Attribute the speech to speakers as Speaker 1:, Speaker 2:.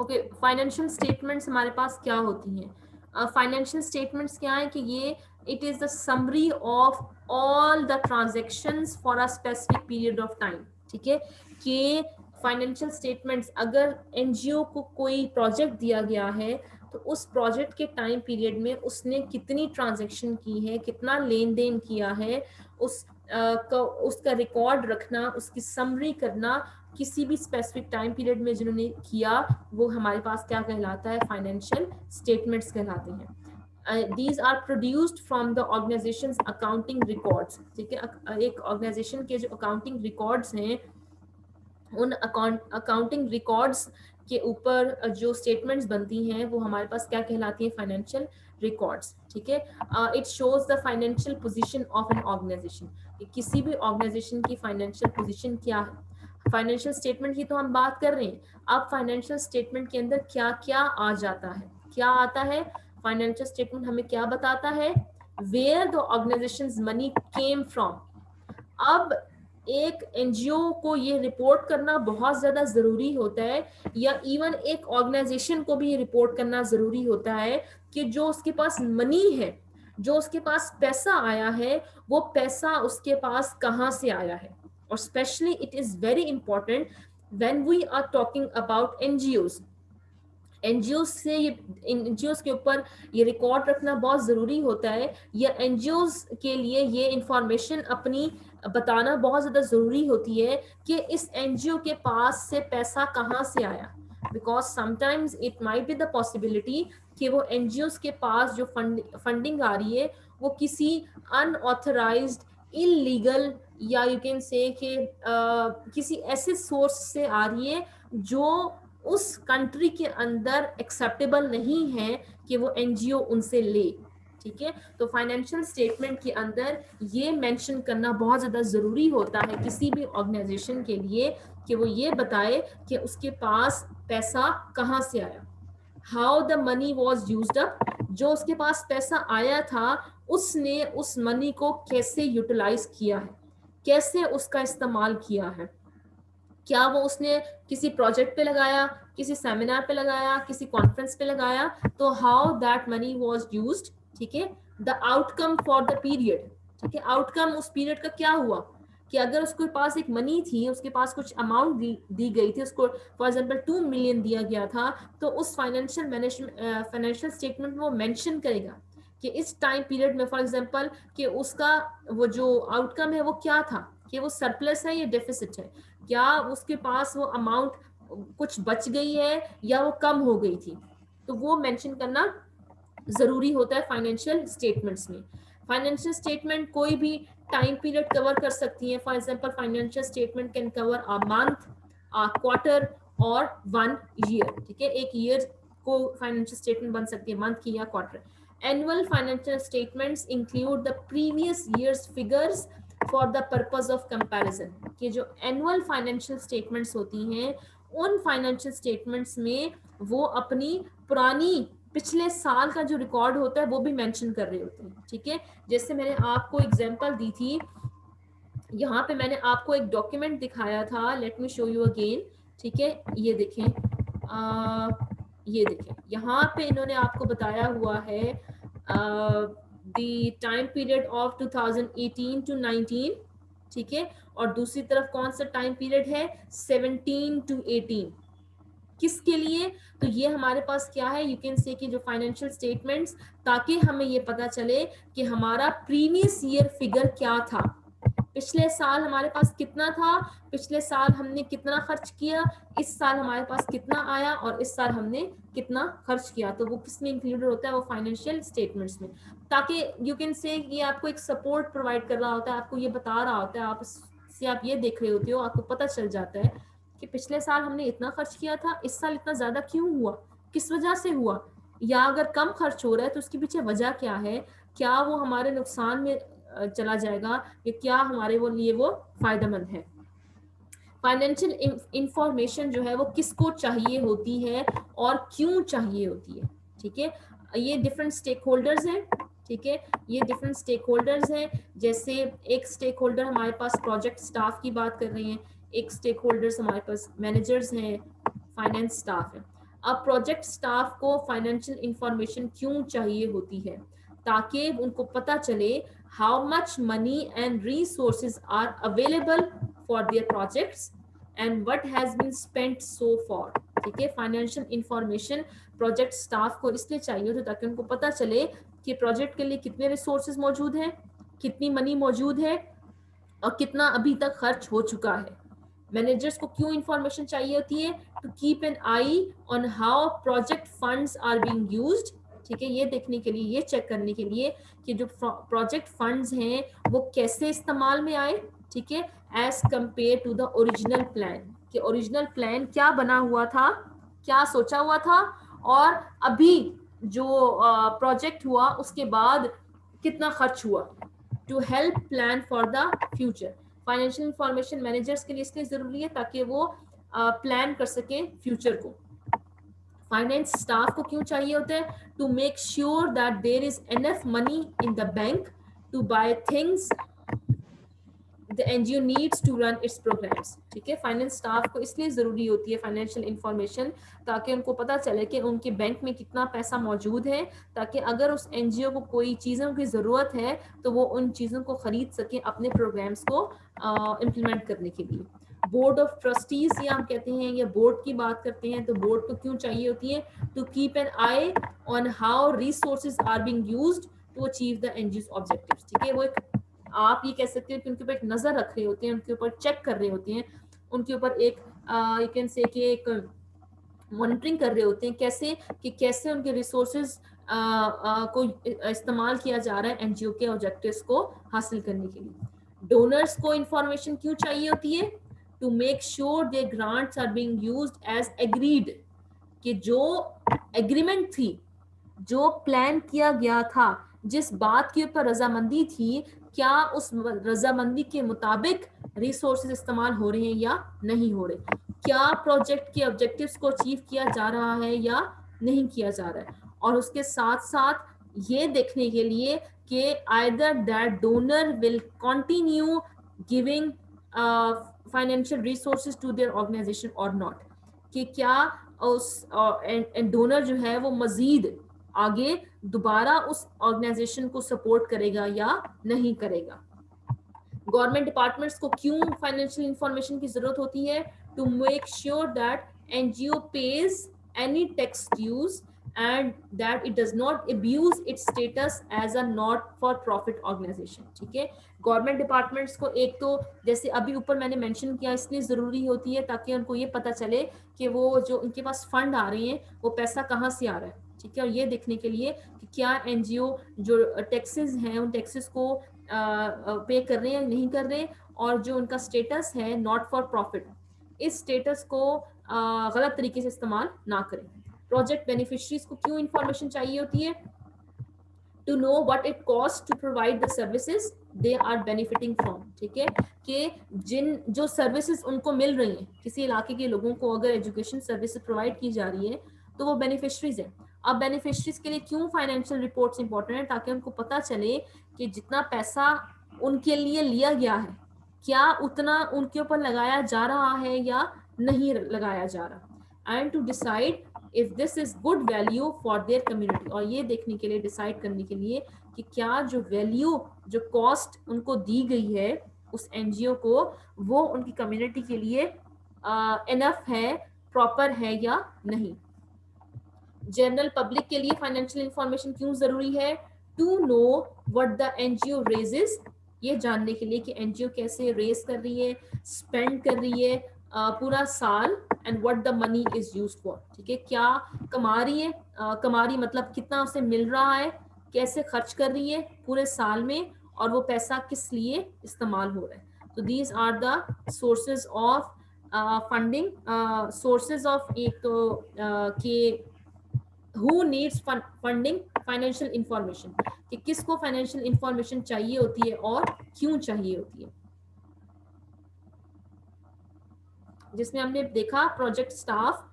Speaker 1: Okay, financial statements हमारे पास क्या होती हैं? फाइनेंशियल स्टेटमेंट्स क्या है कि ये it is the summary of all the transactions for a specific period of time. ठीक है, कि फाइनेंशियल स्टेटमेंट्स, अगर एनजीओ को कोई प्रोजेक्ट दिया गया है तो उस प्रोजेक्ट के टाइम पीरियड में उसने कितनी ट्रांजैक्शन की है, कितना लेन देन किया है, उसका रिकॉर्ड रखना, उसकी समरी करना, किसी भी स्पेसिफिक टाइम पीरियड में जिन्होंने किया, वो हमारे पास क्या कहलाता है? फाइनेंशियल स्टेटमेंट्स कहलाते हैं। These are produced from the organization's accounting records। ठीक है, एक ऑर्गेनाइजेशन के जो अकाउंटिंग रिकॉर्ड्स हैं, उन अकाउंटिंग रिकॉर्ड्स के ऊपर जो स्टेटमेंट्स बनती हैं वो हमारे पास क्या कहलाती हैं? Financial records. ठीक है, it shows the financial position of an organization, किसी भी ऑर्गेनाइजेशन की फाइनेंशियल पोजीशन क्या है। फाइनेंशियल स्टेटमेंट की तो हम बात कर रहे हैं, अब फाइनेंशियल स्टेटमेंट के अंदर क्या क्या आ जाता है, क्या आता है? फाइनेंशियल स्टेटमेंट हमें क्या बताता है? Where the organization's money came from. अब एक एनजीओ को ये रिपोर्ट करना बहुत ज्यादा जरूरी होता है, या इवन एक ऑर्गेनाइजेशन को भी ये रिपोर्ट करना जरूरी होता है कि जो उसके पास मनी है, जो उसके पास पैसा आया है, वो पैसा उसके पास कहाँ से आया है। और specially it is very important when we are talking about NGOs. NGO से ये एनजीओ के ऊपर ये रिकॉर्ड रखना बहुत ज़रूरी होता है, या एनजीओ के लिए ये इंफॉर्मेशन अपनी बताना बहुत ज़्यादा ज़रूरी होती है कि इस एनजीओ के पास से पैसा कहाँ से आया। Because sometimes it might be the possibility कि वो एनजीओ के पास जो फंडिंग आ रही है वो किसी अनऑथराइज्ड, इलीगल, या यू कैन से कि किसी ऐसे सोर्स से आ रही है जो उस कंट्री के अंदर एक्सेप्टेबल नहीं है कि वो एनजीओ उनसे ले। ठीक है, तो फाइनेंशियल स्टेटमेंट के अंदर ये मेंशन करना बहुत ज़्यादा ज़रूरी होता है किसी भी ऑर्गेनाइजेशन के लिए कि वो ये बताए कि उसके पास पैसा कहाँ से आया, how the money was used up, जो उसके पास पैसा आया था उसने उस मनी को कैसे यूटिलाइज किया है, कैसे उसका इस्तेमाल किया है, क्या वो उसने किसी प्रोजेक्ट पे लगाया, किसी सेमिनार पे लगाया, किसी कॉन्फ्रेंस पे लगाया, तो how that money was used. ठीक है, the outcome for the period. ठीक है, आउटकम उस पीरियड का क्या हुआ, कि अगर उसके पास एक मनी थी, उसके पास कुछ अमाउंट दी गई थी, उसको फॉर एग्जांपल 2 मिलियन दिया गया था, तो उस फाइनेंशियल स्टेटमेंट में वो मेंशन करेगा कि इस टाइम पीरियड में फॉर एग्जांपल कि उसका वो जो आउटकम है वो क्या था, कि वो सरप्लस है या डेफिसिट है, क्या उसके पास वो अमाउंट कुछ बच गई है या वो कम हो गई थी, तो वो मेंशन करना जरूरी होता है फाइनेंशियल स्टेटमेंट्स में। फाइनेंशियल स्टेटमेंट कोई भी टाइम पीरियड कवर कर सकती है। For example financial statement can cover a month, a quarter और 1 ईयर। ठीक है, एक ईयर को फाइनेंशियल स्टेटमेंट बन सकती है, मंथ की या quarter. Annual financial statements include the previous years figures for the purpose of comparison. कि जो एनुअल फाइनेंशियल स्टेटमेंट्स होती हैं, उन फाइनेंशियल स्टेटमेंट्स में वो अपनी पुरानी पिछले साल का जो रिकॉर्ड होता है वो भी मेंशन कर रहे होते हैं। ठीक है, जैसे मैंने आपको एग्जांपल दी थी, यहाँ पे मैंने आपको एक डॉक्यूमेंट दिखाया था, let me show you again. ठीक है, ये देखें, ये देखें, यहाँ पे इन्होंने आपको बताया हुआ है the time period of 2018 to 19। ठीक है, और दूसरी तरफ कौन सा टाइम पीरियड है? 17 टू 18। किसके लिए? तो ये हमारे पास क्या है, यू कैन से कि जो फाइनेंशियल स्टेटमेंट्स, ताकि हमें ये पता चले कि हमारा प्रीवियस ईयर फिगर क्या था, पिछले साल हमारे पास कितना था, पिछले साल हमने कितना खर्च किया, इस साल हमारे पास कितना आया और इस साल हमने कितना खर्च किया, तो वो किस में इंक्लूडेड होता है? वो फाइनेंशियल स्टेटमेंट्स में। ताकि यू कैन से ये आपको एक सपोर्ट प्रोवाइड कर रहा होता है, आपको ये बता रहा होता है, आप से आप ये देख रहे होते हो, आपको पता चल जाता है कि पिछले साल हमने इतना खर्च किया था, इस साल इतना ज्यादा क्यों हुआ, किस वजह से हुआ, या अगर कम खर्च हो रहा है तो उसके पीछे वजह क्या है, क्या वो हमारे नुकसान में चला जाएगा कि क्या हमारे वो लिए वो फायदेमंद है। फाइनेंशियल इंफॉर्मेशन जो है वो किसको चाहिए होती है और क्यों चाहिए होती है। ठीक है, ये डिफरेंट स्टेक होल्डर्स हैं। ठीक है, ये डिफरेंट स्टेक होल्डर्स हैं, जैसे एक स्टेक होल्डर हमारे पास प्रोजेक्ट स्टाफ की बात कर रहे हैं, एक स्टेक होल्डर्स हमारे पास मैनेजर्स हैं, फाइनेंस स्टाफ है। अब प्रोजेक्ट स्टाफ को फाइनेंशियल इंफॉर्मेशन क्यों चाहिए होती है? ताकि उनको पता चले how much money and resources are available for their projects and what has been spent so far. ठीक है, फाइनेंशियल इंफॉर्मेशन प्रोजेक्ट स्टाफ को इसलिए चाहिए होती है ताकि उनको पता चले कि प्रोजेक्ट के लिए कितने रिसोर्सेज मौजूद हैं, कितनी मनी मौजूद है और कितना अभी तक खर्च हो चुका है। मैनेजर्स को क्यों इंफॉर्मेशन चाहिए होती है? To keep an eye on how project funds are being used. ठीक है, ये देखने के लिए, ये चेक करने के लिए कि जो प्रोजेक्ट फंड्स हैं वो कैसे इस्तेमाल में आए। ठीक है, as compare to the original plan, कि ओरिजिनल प्लान क्या बना हुआ था, क्या सोचा हुआ था, और अभी जो प्रोजेक्ट हुआ उसके बाद कितना खर्च हुआ। To help plan for the future. Financial information managers के लिए इसलिए जरूरी है ताकि वो प्लान कर सकें फ्यूचर को। फाइनेंस स्टाफ को क्यों चाहिए होता है? To make sure that there is enough money in the bank to buy things the NGO needs to run its programs। ठीक है, फाइनेंस स्टाफ को इसलिए जरूरी होती है फाइनेंशियल इंफॉर्मेशन ताकि उनको पता चले कि उनके बैंक में कितना पैसा मौजूद है, ताकि अगर उस NGO को कोई चीज़ों की ज़रूरत है तो वो उन चीज़ों को खरीद सके अपने प्रोग्राम्स को इम्प्लीमेंट करने के लिए। बोर्ड ऑफ ट्रस्टीज या हम कहते हैं, या बोर्ड की बात करते हैं, तो बोर्ड को क्यों चाहिए होती है? To keep an eye on how resources are being used to achieve the NGO's objectives. ठीक है, वो एक, आप ये कह सकते हो कि उनके ऊपर एक नजर रख रहे होते हैं, उनके ऊपर चेक कर रहे होते हैं, उनके ऊपर एक यू कैन से कि एक मॉनिटरिंग कर रहे होते हैं कैसे उनके रिसोर्सेज को इस्तेमाल किया जा रहा है एनजीओ के ऑब्जेक्टिव्स को हासिल करने के लिए। डोनर्स को इंफॉर्मेशन क्यों चाहिए होती है? To make sure they grants are being used as agreed, कि जो एग्रीमेंट थी, जो प्लान किया गया था, जिस बात के ऊपर रजामंदी थी, क्या उस रजामंदी के मुताबिक रिसोर्सेज इस्तेमाल हो रहे हैं या नहीं हो रहे, क्या प्रोजेक्ट के ऑब्जेक्टिव्स को अचीव किया जा रहा है या नहीं किया जा रहा है। और उसके साथ साथ ये देखने के लिए कि either that donor will continue giving financial resources to their organization और नॉट, कि क्या उस डोनर जो है वो मजीद आगे दोबारा उस ऑर्गेनाइजेशन को सपोर्ट करेगा या नहीं करेगा। गवर्नमेंट डिपार्टमेंट्स को क्यों फाइनेंशियल इंफॉर्मेशन की जरूरत होती है? To make sure that NGO pays any tax dues and that it does not abuse its status as a not for profit organization। ठीक है, गवर्नमेंट डिपार्टमेंट्स को एक तो जैसे अभी ऊपर मैंने मेंशन किया इसलिए जरूरी होती है ताकि उनको ये पता चले कि वो जो उनके पास फंड आ रहे हैं वो पैसा कहाँ से आ रहा है। ठीक है, और ये देखने के लिए कि क्या एनजीओ जो टैक्सेस हैं उन टैक्सेस को पे कर रहे हैं या नहीं कर रहे, और जो उनका स्टेटस है नॉट फॉर प्रॉफिट, इस स्टेटस को गलत तरीके से इस्तेमाल ना करें। प्रोजेक्ट बेनिफिशरीज को क्यों इंफॉर्मेशन चाहिए होती है? To know what it cost to provide the services they are benefiting from. ठीक है, कि जिन जो सर्विसेज उनको मिल रही हैं, किसी इलाके के लोगों को अगर एजुकेशन सर्विसेज प्रोवाइड की जा रही है तो वो बेनिफिशरीज है। अब बेनिफिशरीज के लिए क्यों फाइनेंशियल रिपोर्ट्स इंपॉर्टेंट है? ताकि उनको पता चले कि जितना पैसा उनके लिए लिया गया है क्या उतना उनके ऊपर लगाया जा रहा है या नहीं लगाया जा रहा, and to decide if this is good value for their community, और ये देखने के लिए, डिसाइड करने के लिए कि क्या जो वैल्यू, जो कॉस्ट उनको दी गई है उस एनजीओ को, वो उनकी कम्युनिटी के लिए इनफ है, प्रॉपर है या नहीं। जनरल पब्लिक के लिए फाइनेंशियल इंफॉर्मेशन क्यों जरूरी है? To know what the NGO raises, ये जानने के लिए कि एनजीओ कैसे रेस कर रही है, स्पेंड कर रही है पूरा साल, and what the money is used for. ठीक है, क्या कमा रही है, कमा रही मतलब कितना उसे मिल रहा है, कैसे खर्च कर रही है पूरे साल में, और वो पैसा किस लिए इस्तेमाल हो रहा है। तो these are the sources of funding, sources of एक तो कि who needs funding financial information, कि किसको फाइनेंशियल इंफॉर्मेशन चाहिए होती है और क्यों चाहिए होती है। जिसमें हमने देखा प्रोजेक्ट स्टाफ